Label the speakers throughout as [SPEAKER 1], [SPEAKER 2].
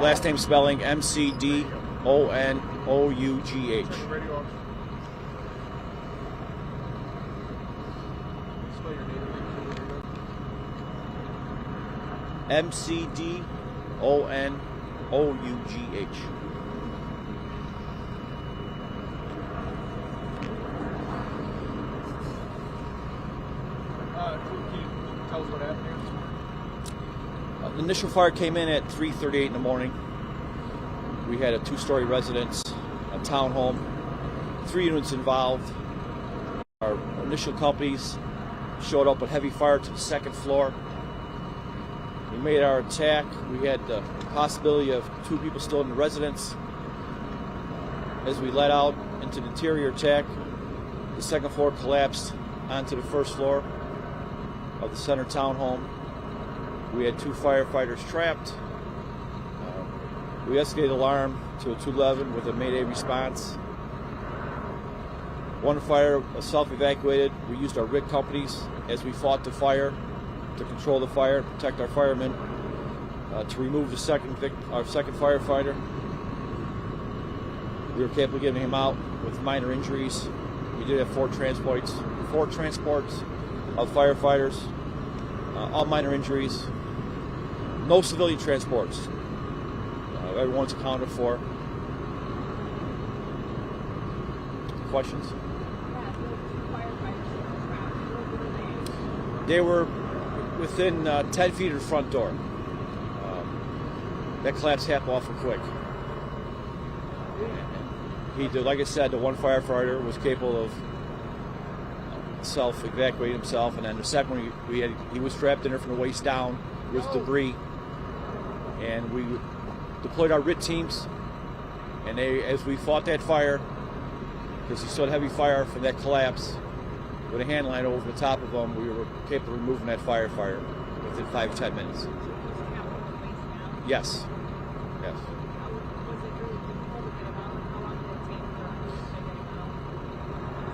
[SPEAKER 1] Last name spelling M-C-D-O-N-O-U-G-H. M-C-D-O-N-O-U-G-H.
[SPEAKER 2] Tell us what happened here.
[SPEAKER 1] The initial fire came in at 3:38 in the morning. We had a two-story residence, a townhome, 3 units involved. Our initial companies showed up with heavy fire to the 2nd floor. We made our attack. We had the possibility of 2 people still in the residence. As we let out into the interior attack, the 2nd floor collapsed onto the 1st floor of the center townhome. We had 2 firefighters trapped. We escalated alarm to a 211 with a Mayday response. 1 fire self-evacuated. We used our rig companies as we fought the fire to control the fire, protect our firemen, to remove our second firefighter. We were capable of getting him out with minor injuries. We did have 4 transports of firefighters, all minor injuries. No civilian transports. Everyone's accounted for. Questions? They were within 10 feet of the front door. That collapse happened awful quick. He did, like I said, the 1 firefighter was capable of self-evacuating himself, and then the second one, he was trapped in there from the waist down with debris. And we deployed our RIT teams, and as we fought that fire, because he still had heavy fire from that collapse, with a hand line over the top of them, we were capable of removing that firefighter within 5 to 10 minutes. Yes. Yes.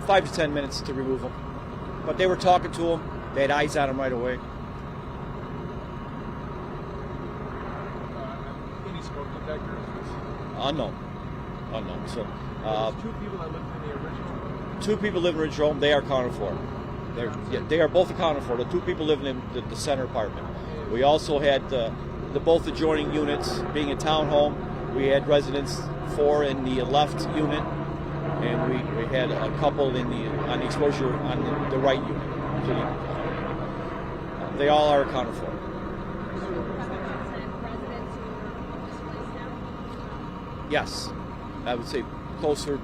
[SPEAKER 1] 5 to 10 minutes to remove them. But they were talking to him. They had eyes on him right away.
[SPEAKER 2] Any smoke detectors?
[SPEAKER 1] Unknown. So,
[SPEAKER 2] 2 people that lived in the original?
[SPEAKER 1] 2 people live in the original home. They are accounted for. They are both accounted for. The 2 people living in the center apartment. We also had both adjoining units being a townhome. We had residents 4 in the left unit, and we had a couple on the exposure on the right unit. So they all are accounted for. Yes, I would say closer,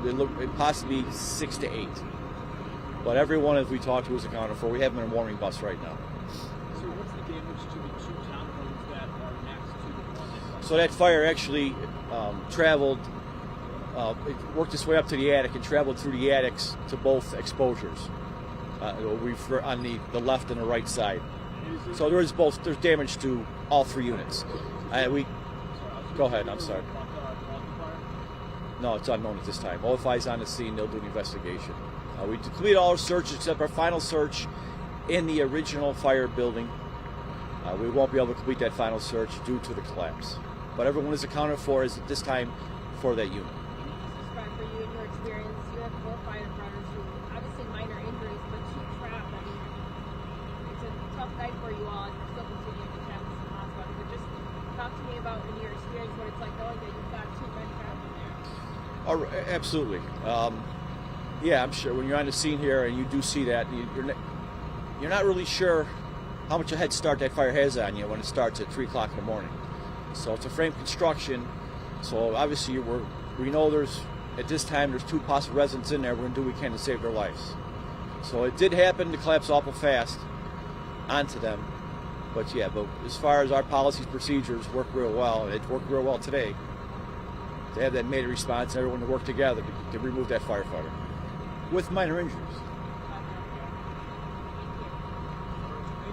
[SPEAKER 1] possibly 6 to 8. But everyone as we talked to is accounted for. We have them in a warming bus right now.
[SPEAKER 2] So what's the damage to the 2 townhomes that are next to the one that...
[SPEAKER 1] So that fire actually traveled, it worked its way up to the attic and traveled through the attics to both exposures, on the left and the right side. So there's damage to all 3 units. Go ahead, I'm sorry. No, it's unknown at this time. OFI is on the scene. They'll do an investigation. We completed all our searches except our final search in the original fire building. We won't be able to complete that final search due to the collapse. But everyone is accounted for at this time for that unit.
[SPEAKER 3] Describe for you in your experience, you have 4 firefighters who obviously minor injuries, but 2 trapped. I mean, it's a tough night for you all, and you're still continuing to tap this hospital. But just talk to me about in your experience what it's like knowing that you've got 2 men trapped in there.
[SPEAKER 1] Oh, absolutely. Yeah, I'm sure when you're on the scene here and you do see that, you're not really sure how much a head start that fire has on you when it starts at 3 o'clock in the morning. So it's a frame construction. So obviously we know at this time there's 2 possible residents in there. We're going to do what we can to save their lives. So it did happen to collapse awful fast onto them. But yeah, as far as our policies, procedures work real well, and it worked real well today. They have that Mayday response and everyone to work together to remove that firefighter with minor injuries.